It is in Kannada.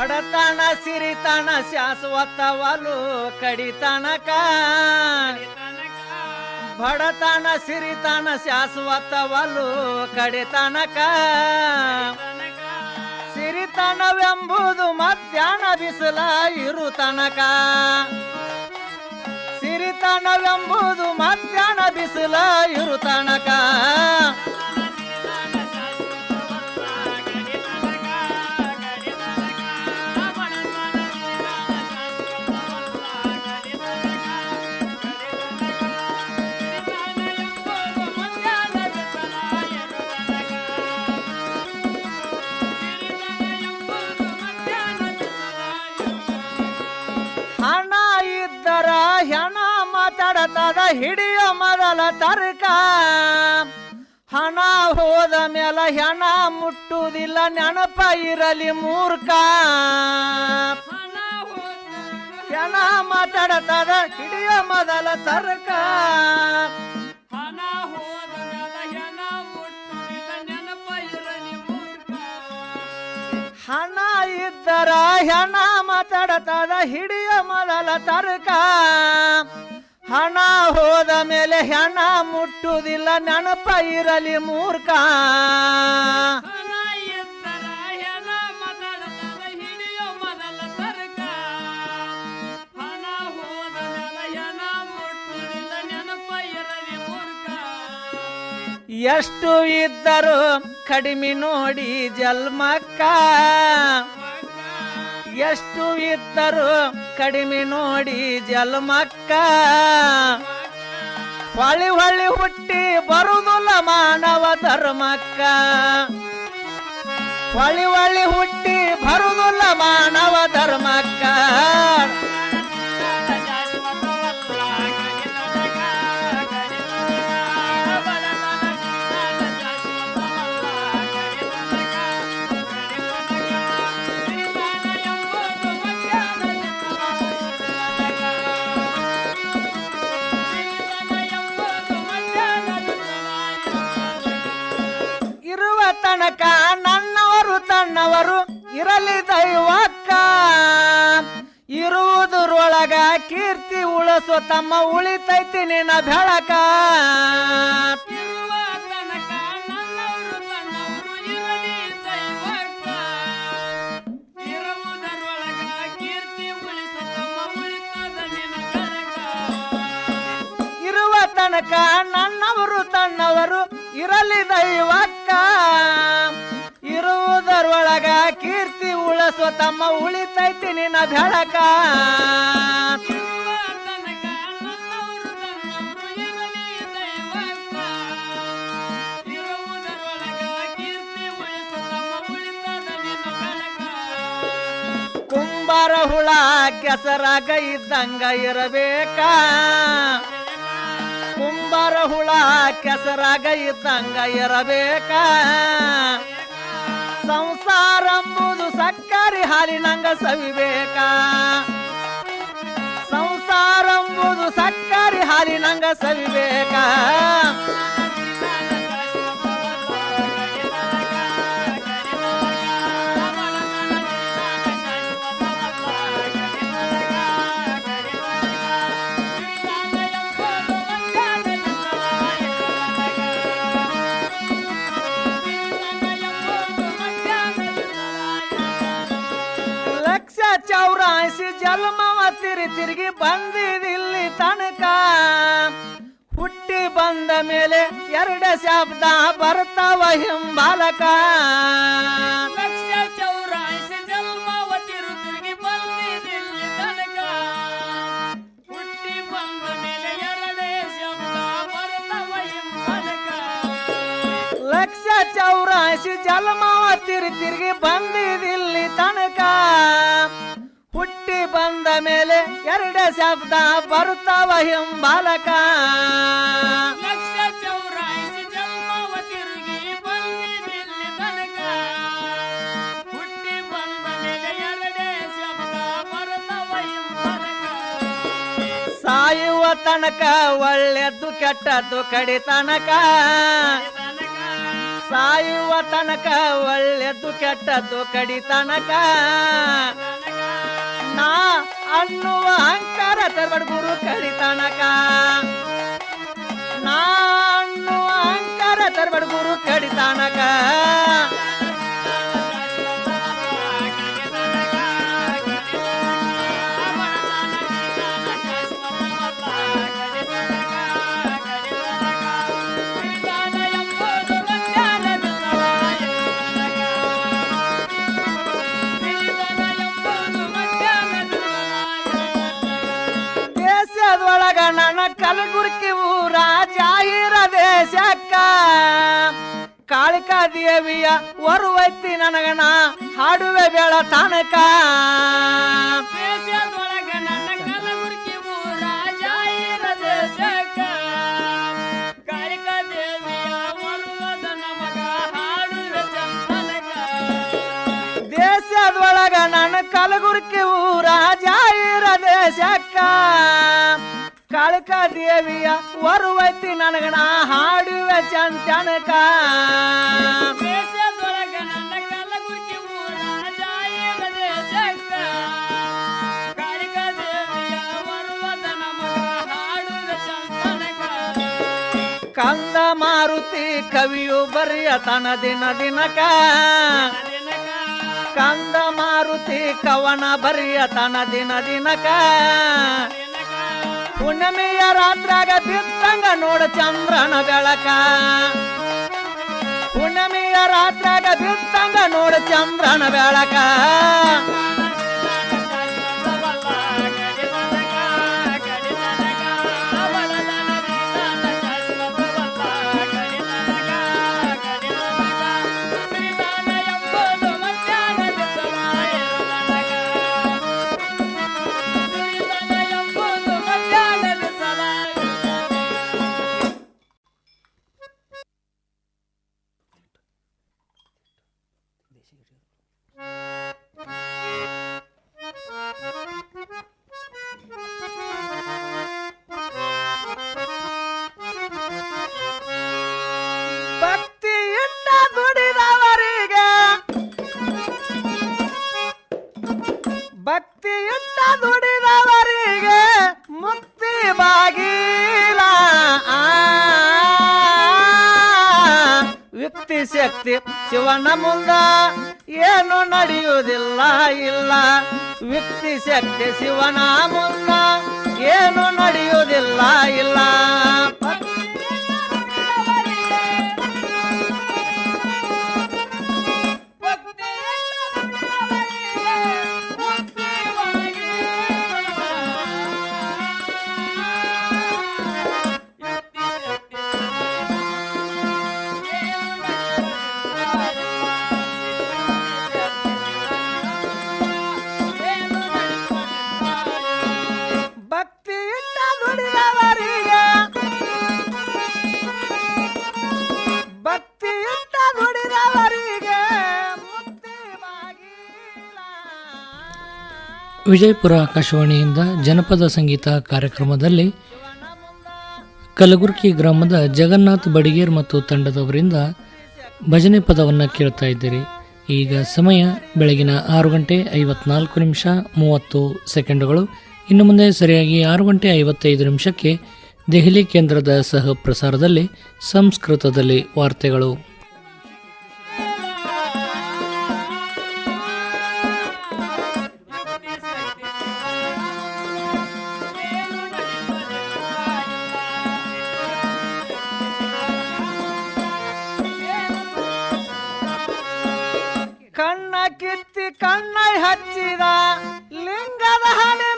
ಬಡತನ ಸಿರಿತನ ಶಾಶ್ವತವಲು ಕಡಿತನಕ ಬಡತನ ಸಿರಿತನ ಶಾಶ್ವತವಲು ಕಡಿತನಕ ಸಿರಿತನವೆಂಬುದು ಮಧ್ಯಾಹ್ನ ಬಿಸಿಲ ಇರು ತನಕ ಸಿರಿತನವೆಂಬುದು ಮಧ್ಯಾಹ್ನ ಬಿಸಿಲ ಇರು ತನಕ ಹೆಣ ಮಾತಾಡತದ ಹಿಡಿಯ ಮೊದಲ ತರ್ಕ ಹಣ ಹೋದ ಮೇಲ ಹೆಣ ಮುಟ್ಟುವುದಿಲ್ಲ ನೆನಪ ಇರಲಿ ಮೂರ್ಖ ಹೆಣ ಮಾತಾಡತದ ಹಿಡಿಯ ಮೊದಲ ತರ್ಕ ಹಣ ಹೋದ ಮೇಲ ಹೆಣ ಮುಟ್ಟುವುದಿಲ್ಲ ನೆನಪ ಇರಲಿ ಮೂರ್ಖ ಹಣ ಇದ್ದರ ಹೆಣ ಮಾತಾಡತದ ಹಿಡಿಯ ಮೊದಲ ತರ್ಕ ಹಣ ಹೋದ ಮೇಲೆ ಹೆಣ ಮುಟ್ಟುವುದಿಲ್ಲ ನೆನಪ ಇರಲಿ ಮೂರ್ಖ ಹಣ ಇದ್ದರ ಹೆಣ ಮಾತಾಡತದ ಹಿಡಿಯ ಮೊದಲ ತರ್ಕ ಹಣ ಹೋದ ಮೇಲೆ ಹೆಣ ಮುಟ್ಟುವುದಿಲ್ಲ ನೆನಪ ಇರಲಿ ಮೂರ್ಖ ಎಷ್ಟು ಇದ್ದರು ಕಡಿಮೆ ನೋಡಿ ಜಲ್ಮಕ್ಕ ಎಷ್ಟು ಇದ್ದರು ಕಡಿಮೆ ನೋಡಿ ಜಲ್ಮಕ್ಕ ಹೊಳಿ ಹೊಳಿ ಹುಟ್ಟಿ ಬರುವುದಿಲ್ಲ ಮಾನವ ಧರ್ಮಕ್ಕ ಹೊಳಿ ಹೊಳಿ ಹುಟ್ಟಿ ಬರುವುದಿಲ್ಲ ಮಾನವ ಧರ್ಮಕ್ಕ ತನಕ ನನ್ನವರು ತನ್ನವರು ಇರಲಿ ದೈವಕ್ಕ ಇರುವುದರೊಳಗ ಕೀರ್ತಿ ಉಳಿಸೋ ತಮ್ಮ ಉಳಿತೈತಿ ನಿನ್ನ ಬೆಳಕ ಇರುವ ತನಕ ನನ್ನವರು ತನ್ನವರು ಇರಲಿ ದೈವಕ್ಕ ಇರುವುದರೊಳಗ ಕೀರ್ತಿ ಉಳಿಸೋ ತಮ್ಮ ಉಳಿತದ ನಿನ್ನ ಬೆಳಕ ಇರುವ ತನಕ ನನ್ನವರು ತನ್ನವರು ಇರಲಿ ದೈವಕ್ಕ ಇರುವುದರೊಳಗ ಕೀರ್ತಿ ಉಳಿಸೋ ತಮ್ಮ ಉಳಿತೈತಿ ನಿನ್ನ ಬೆಳಕ ಕುಂಬಾರ ಹುಳ ಕೆಸರಾಗ ಇದ್ದಂಗ ಇರಬೇಕ ಕುಂಬಾರ ಹುಳ ಕೆಸರಾಗ ಇದ್ದಂಗ ಇರಬೇಕ ಸಂಸಾರ ಎಂಬುದು ಸಕ್ಕರೆ ಹಾಲಿನಂಗ ಸವಿಬೇಕ ಸಂಸಾರ ಎಂಬುದು ಸಕ್ಕರೆ ಹಾಲಿನಂಗ ಸವಿಬೇಕ ಚೌರಾಯಿಸಿ ಜನ್ಮವ ತಿರುಗಿ ಬಂದಿದಿಲ್ಲಿ ತನಕ ಹುಟ್ಟಿ ಬಂದ ಮೇಲೆ ಎರಡು ಶಬ್ದ ಬರ್ತಾವ ಹಿಂಬಾಲಕ ಲಕ್ಷ ಚೌರಾಯಿಸಿ ಜನ್ಮವ ತಿರುಗಿ ಬಂದಿದಿಲ್ಲಿ ತನಕ ಹುಟ್ಟಿ ಬಂದ ಮೇಲೆ ಎರಡೇ ಶಬ್ದ ಬರ್ತಾವ ಹಿಂಬಾಲಕ ಲಕ್ಷ ಚೌರಾಯಿಸಿ ಜನ್ಮವ ತಿರುಗಿ ಬಂದಿದಿಲ್ಲಿ ತನಕ ಹುಟ್ಟಿ ಬಂದ ಮೇಲೆ ಎರಡು ಶಬ್ದ ಬರುತ್ತಾವ ಹಿಂಬಾಲಕ ಲಕ್ಷ ಚೌರಾಯಿಸಿ ಜನ್ಮವ ತಿರುಗಿ ಬಂದಿದಿಲ್ಲಿ ತನಕ ಹುಟ್ಟಿ ಬಂದ ಮೇಲೆ ಎರಡೇ ಶಬ್ದ ಬರುತ್ತಾವ ಹಿಂಬಾಲಕ ಸಾಯುವ ತನಕ ಒಳ್ಳೆದ್ದು ಕೆಟ್ಟದ್ದು ಕಡಿತನಕ ಸಾಯುವ ತನಕ ಒಳ್ಳೆದ್ದು ಕೆಟ್ಟದ್ದು ಕಡಿತನಕ ನಾ ಅನ್ನುವ ಅಹಂಕಾರ ತರಬಡ ಗುರು ಕಡಿತನಕ ನಾ ಅನ್ನುವ ಅಹಂಕಾರ ತರಬಡ ಗುರು ಕಡಿತನಕ ದೇಶದೊಳಗ ನನ್ನ ಕಲಗುರ್ಕಿ ಊರ ಜಾಹೀರ ದೇಶಕ್ಕ ಕಾಳಿಕಾ ದೇವಿಯ ಹೊರುವೈತಿ ನನಗನ ಹಾಡುವೆ ಬೇಳ ತನಕ ದೇಶದೊಳಗ ನನ್ನ ಕಲಗುರ್ಕಿ ಊರ ಜಾಹೀರ ದೇಶಕ್ಕ ಕಾಳಿಕಾ ದೇವಿಯ ಹೊರುವದ ನಮಗ ಹಾಡುವೆ ಚಂದನಕ ದೇಶದೊಳಗ ನನ್ನ ಕಲಗುರ್ಕಿ ಊರ ಜಾಹೀರ ದೇಶಕ್ಕ ಕಾಳಿಕಾ ದೇವಿಯ ಹೊರುವೈತಿ ನನಗನ ಹಾಡುವೆ ಚಂದನಕ ದೇಶದೊಳಗ ನನ್ನ ಕಲಗುರ್ಕಿ ಊರ ಜಾಹೀರ ದೇಶಕ್ಕ ಕಾಳಿಕಾ ದೇವಿಯ ಹೊರುವದ ನಮಗ ಹಾಡುವೆ ಚಂದನಕ ಕಂದ ಮಾರುತಿ ಕವಿಯು ಬರೆಯ ತನ ದಿನ ದಿನಕ ಕಂದ ಮಾರುತಿ ಕವನ ಬರೆಯ ತನ ದಿನ ದಿನಕ ಹುಣ್ಣಿಮೆಯ ರಾತ್ರಾಗ ಬಿತ್ತಂಗ ನೋಡ ಚಂದ್ರನ ಬೆಳಕ ಹುಣ್ಣಿಮೆಯ ರಾತ್ರಾಗ ಬಿತ್ತಂಗ ನೋಡ ಚಂದ್ರನ ಬೆಳಕ ಭಕ್ತಿಯಿಂದ ದುಡಿದವರಿಗೆ ಭಕ್ತಿಯಿಂದ ದುಡಿದವರಿಗೆ ಮುಕ್ತಿ ಬಾಗಿಲ ಯುಕ್ತಿ ಶಕ್ತಿ ಶಿವನ ಮುಂದ ಏನು ನಡೆಯುವುದಿಲ್ಲ ಇಲ್ಲ ಯುಕ್ತಿ ಶಕ್ತಿ ಶಿವನ ಮುಂದ ಏನು ನಡೆಯುವುದಿಲ್ಲ ಇಲ್ಲ ಭಕ್ತಿಯಿಂದ ದುಡಿದವರಿಗೆ ಭಕ್ತಿಯಿಂದ ದುಡಿದವರಿಗೆ ಮುಕ್ತಿ ಬಾಗಿಲ. ವಿಜಯಪುರ ಆಕಾಶವಾಣಿಯಿಂದ ಜನಪದ ಸಂಗೀತ ಕಾರ್ಯಕ್ರಮದಲ್ಲಿ ಕಲಬುರ್ಗಿ ಗ್ರಾಮದ ಜಗನ್ನಾಥ್ ಬಡಿಗೇರ್ ಮತ್ತು ತಂಡದವರಿಂದ ಭಜನೆ ಪದವನ್ನು ಕೇಳ್ತಾ ಇದ್ದೀರಿ. ಈಗ ಸಮಯ ಬೆಳಗಿನ 6:54:30 ಇನ್ನು ಮುಂದೆ ಸರಿಯಾಗಿ 6:55 ದೆಹಲಿ ಕೇಂದ್ರದ ಸಹ ಪ್ರಸಾರದಲ್ಲಿ ಸಂಸ್ಕೃತದಲ್ಲಿ ವಾರ್ತೆಗಳು. ಕಣ್ಣ ಕಿತ್ತಿ ಕಣ್ಣ ಹಚ್ಚಿದ ಲಿಂಗದ ಹಣೆ